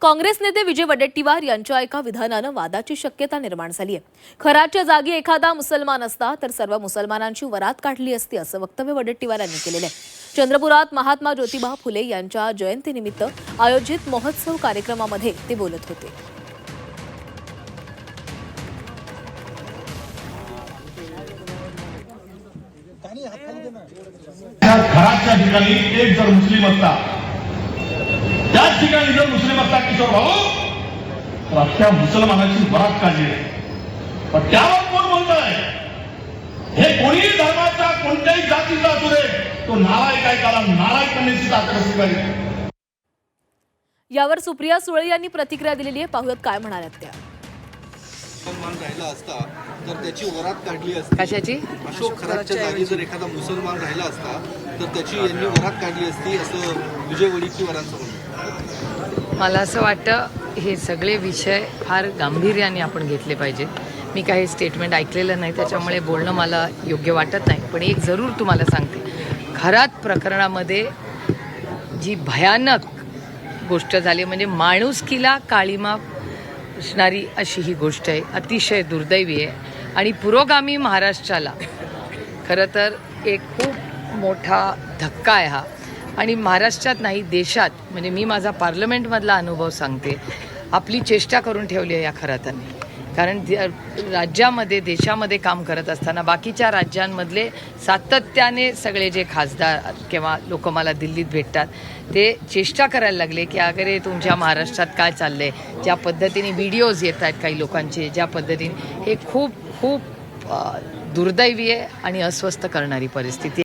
काँग्रेस नेते विजय वडेट्टीवार यांच्या एका विधानानं वादाची शक्यता निर्माण झाली आहे। खराच्या जागी एखादा मुसलमान असता तर सर्व मुसलमानांची वरात काढली असती असं वक्तव्य वडेट्टीवार यांनी केलेलं आहे। चंद्रपुरात महात्मा ज्योतिबा फुले यांच्या जयंतीनिमित्त आयोजित महोत्सव कार्यक्रमामध्ये ते बोलत होते। खराच्या ठिकाणी एक जर मुस्लिम असता, त्याच ठिकाणी जर मुस्लिम असता किशोर भाऊ, तर अख्ख्या मुसलमानाची वरात काढली आहे। पण त्यावर कोण बोलतोय? हे कोणीही धर्माचा कोणत्याही जातीचा असू दे, तो नालायक आहे, त्याला नालायक करण्याची ताकद असली पाहिजे। यावर सुप्रिया सुळे यांनी प्रतिक्रिया दिलेली आहे। पाहूयात काय म्हणाल्यात त्या। मुसलमान राहिला असता तर त्याची वरात काढली असती। कशाची? अशोक खराच्या जागी जर एखादा मुसलमान राहिला असता तर त्याची यांनी वरात काढली असती असं विजय वडेट्टीवारांचं म्हणणं। मला असं वाटतं हे सगळे विषय फार गांभीर्याने आपण घेतले पाहिजेत। मी काही स्टेटमेंट ऐकलेलं नाही, त्याच्यामुळे बोलणं मला योग्य वाटत नाही। पण एक जरूर तुम्हाला सांगते, खरात प्रकरणामध्ये जी भयानक गोष्ट झाली म्हणजे माणुसकीला काळीमा असणारी अशी ही गोष्ट आहे, अतिशय दुर्दैवी आहे। आणि पुरोगामी महाराष्ट्राला खरं तर एक खूप मोठा धक्का आहे हा। आणि महाराष्ट्रात नाही देशात, म्हणजे मी माझा पार्लमेंटमधला अनुभव सांगते, आपली चेष्टा करून ठेवली आहे या खरातांनी। कारण राज्यामध्ये देशामध्ये काम करत असताना बाकीच्या राज्यांमधले सातत्याने सगळे जे खासदार किंवा लोक मला दिल्लीत भेटतात ते चेष्टा करायला लागले की अगरे तुमच्या महाराष्ट्रात काय चाललंय, ज्या पद्धतीने व्हिडिओज येत आहेत काही लोकांचे, ज्या पद्धतीने, हे खूप खूप दुर्दैवी आहे आणि अस्वस्थ करणारी परिस्थिती।